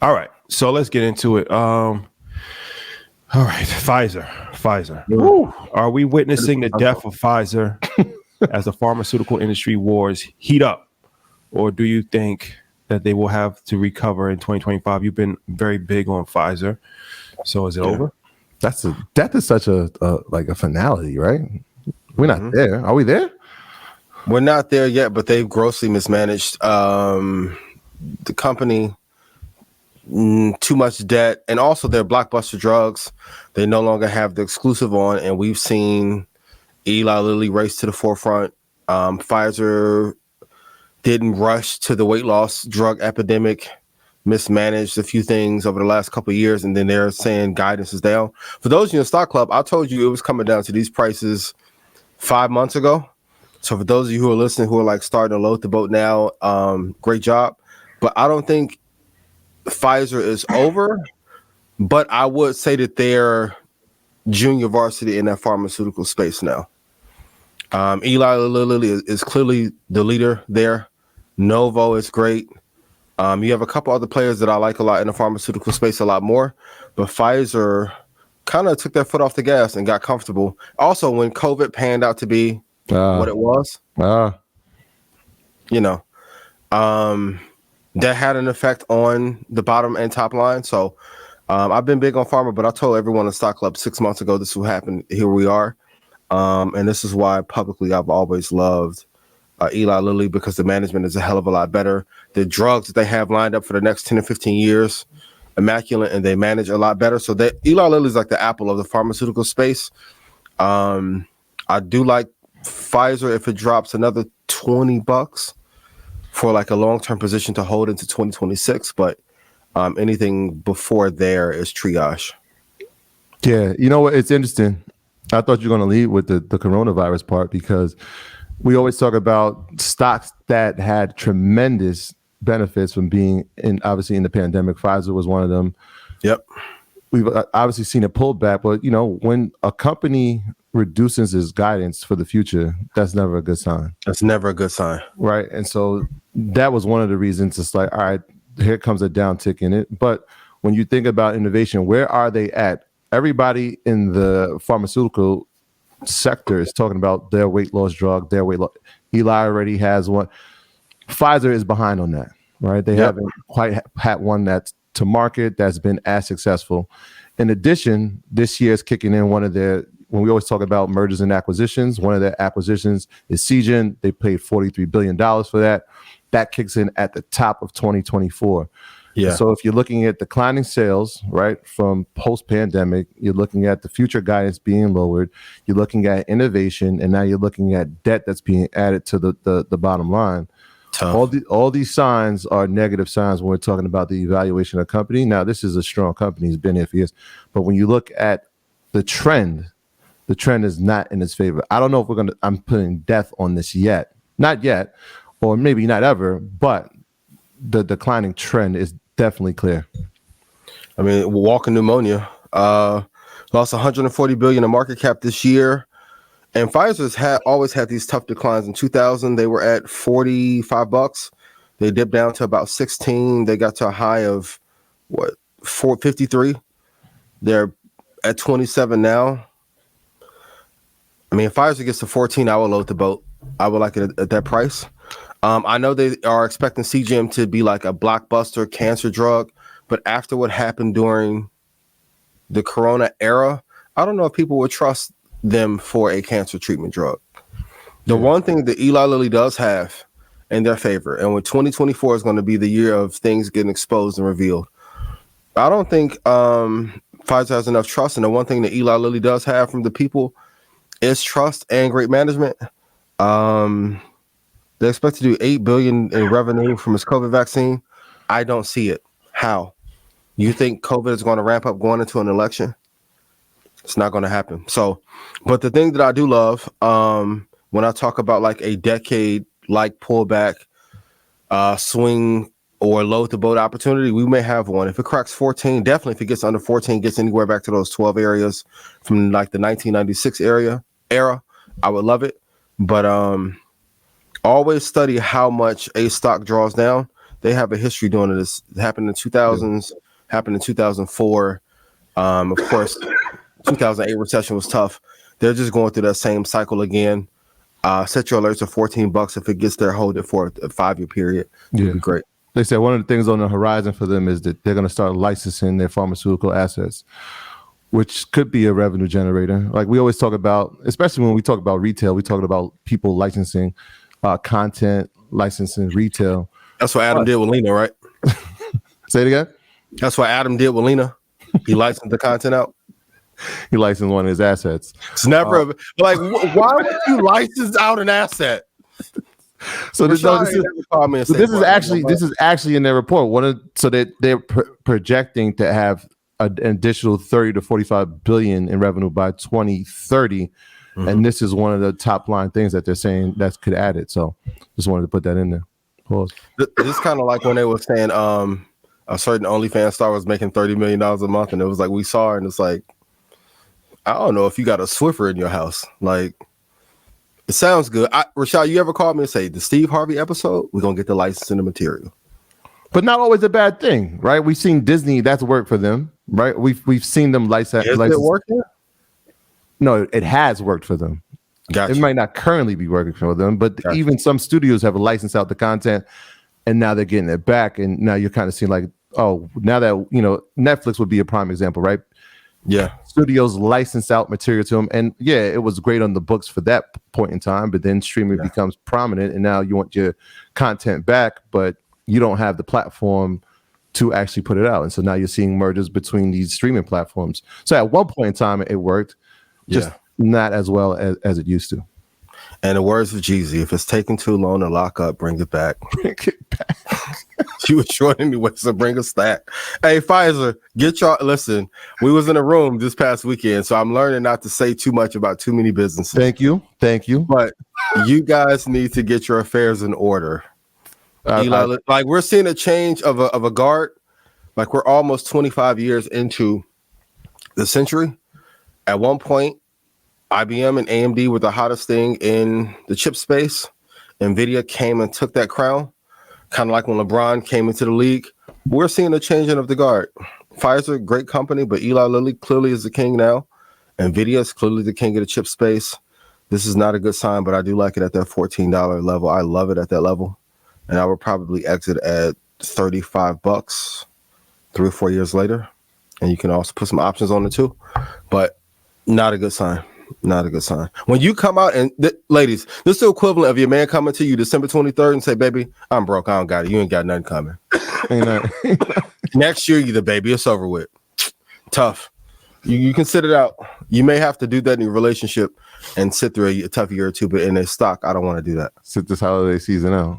All right, so let's get into it. All right, Pfizer. Woo. Are we witnessing the death of Pfizer as the pharmaceutical industry wars heat up, or do you think that they will have to recover in 2025? You've been very big on Pfizer, so is it over? Death is such a like a finality, right? We're not there. Are we there? We're not there yet, but they've grossly mismanaged the company. Too much debt, and also their blockbuster drugs. They no longer have the exclusive on, and we've seen Eli Lilly race to the forefront. Pfizer didn't rush to the weight loss drug epidemic, mismanaged a few things over the last couple of years, and then they're saying guidance is down. For those of you in Stock Club, I told you it was coming down to these prices 5 months ago. So for those of you who are listening, who are like starting to load the boat now, great job. But I don't think Pfizer is over, but I would say that they're junior varsity in that pharmaceutical space now. Eli Lilly is clearly the leader there. Novo is great. You have a couple other players that I like a lot in the pharmaceutical space, a lot more, but Pfizer kind of took their foot off the gas and got comfortable. Also, when COVID panned out to be what it was, that had an effect on the bottom and top line. So I've been big on pharma, but I told everyone in Stock Club 6 months ago this will happen. Here we are. And this is why publicly I've always loved Eli Lilly, because the management is a hell of a lot better. The drugs that they have lined up for the next 10 or 15 years, immaculate, and they manage a lot better. So Eli Lilly is like the Apple of the pharmaceutical space. I do like Pfizer if it drops another $20 for like a long-term position to hold into 2026, but anything before there is triage. Yeah, you know what? It's interesting. I thought you were going to lead with the coronavirus part, because we always talk about stocks that had tremendous benefits from being obviously in the pandemic. Pfizer was one of them. Yep. We've obviously seen a pullback, but when a company reduces its guidance for the future, that's never a good sign. That's never a good sign. Right. And so that was one of the reasons. It's like, all right, here comes a downtick in it. But when you think about innovation, where are they at? Everybody in the pharmaceutical sector is talking about their weight loss drug, their weight loss. Eli already has one. Pfizer is behind on that, right? They haven't quite had one that's to market that's been as successful. In addition, this year is kicking in one of their, when we always talk about mergers and acquisitions, one of their acquisitions is Seagen. They paid $43 billion for that. That kicks in at the top of 2024. Yeah. So if you're looking at declining sales, right, from post-pandemic, you're looking at the future guidance being lowered, you're looking at innovation, and now you're looking at debt that's being added to the bottom line. Tough. All these signs are negative signs when we're talking about the evaluation of a company. Now, this is a strong company. It's been here for years. But when you look at the trend is not in its favor. I don't know if I'm putting death on this yet. Not yet, or maybe not ever, but the declining trend is definitely clear. I mean, walking pneumonia, lost 140 billion in market cap this year. And Pfizer's always had these tough declines. In 2000, they were at $45. They dipped down to about 16. They got to a high of $4.53. They're at 27 now. I mean, if Pfizer gets to 14, I will load the boat. I would like it at that price. I know they are expecting CGM to be like a blockbuster cancer drug, but after what happened during the Corona era, I don't know if people would trust them for a cancer treatment drug. The one thing that Eli Lilly does have in their favor, and when 2024 is going to be the year of things getting exposed and revealed, I don't think Pfizer has enough trust. And the one thing that Eli Lilly does have from the people is trust and great management. They expect to do $8 billion in revenue from its COVID vaccine. I don't see it. How? You think COVID is going to ramp up going into an election? It's not going to happen. So, but the thing that I do love, when I talk about like a decade-like pullback, swing or load the boat opportunity, we may have one. If it cracks 14, definitely if it gets under 14, gets anywhere back to those 12 areas from like the 1996 era, I would love it. But always study how much a stock draws down. They have a history doing this. It happened in 2000s, happened in 2004. Of course, 2008 recession was tough. They're just going through that same cycle again. Set your alerts at $14. If it gets there, hold it for a 5-year period. It'd be great. They said one of the things on the horizon for them is that they're going to start licensing their pharmaceutical assets, which could be a revenue generator. Like we always talk about, especially when we talk about retail, we talk about people licensing content, licensing retail. That's what Adam did with Lena, right? Say it again. That's what Adam did with Lena. He licensed the content out. He licensed one of his assets. It's never like, why would you license out an asset? So this is actually in their report. So that they're projecting to have an additional 30 to 45 billion in revenue by 2030, and this is one of the top line things that they're saying that could add it. So just wanted to put that in there. Pause. This kind of like when they were saying a certain OnlyFans star was making $30 million a month, and it was like we saw her, and it's like, I don't know if you got a Swiffer in your house. Like, it sounds good. Rashad, you ever called me and say the Steve Harvey episode? We're gonna get the licensing the material, but not always a bad thing, right? We've seen Disney, that's worked for them, right? We've seen them license. Is it working? No, it has worked for them. Gotcha. It might not currently be working for them, but even some studios have licensed out the content, and now they're getting it back. And now you're kind of seeing like, oh, now that Netflix would be a prime example, right? Yeah, studios license out material to them, and it was great on the books for that point in time. But then streaming becomes prominent, and now you want your content back, but you don't have the platform to actually put it out. And so now you're seeing mergers between these streaming platforms. So at one point in time, it worked, just not as well as it used to. And the words of Jeezy, if it's taking too long to lock up, bring it back. Bring it back. She was short anyway, so bring a stack. Hey, Pfizer, listen, we was in a room this past weekend, so I'm learning not to say too much about too many businesses. Thank you. But you guys need to get your affairs in order. Eli, like we're seeing a change of a guard. Like we're almost 25 years into the century. At one point, IBM and AMD were the hottest thing in the chip space. NVIDIA came and took that crown, kind of like when LeBron came into the league. We're seeing a changing of the guard. Pfizer, great company, but Eli Lilly clearly is the king now. NVIDIA is clearly the king of the chip space. This is not a good sign, but I do like it at that $14 level. I love it at that level. And I would probably exit at $35 3 or 4 years later. And you can also put some options on it too, but not a good sign. Not a good sign. When you come out and ladies, this is the equivalent of your man coming to you December 23rd and say, baby, I'm broke. I don't got it. You ain't got nothing coming. Next year, you the baby. It's over with. Tough. You can sit it out. You may have to do that in your relationship and sit through a tough year or two, but in a stock, I don't want to do that. Sit this holiday season out.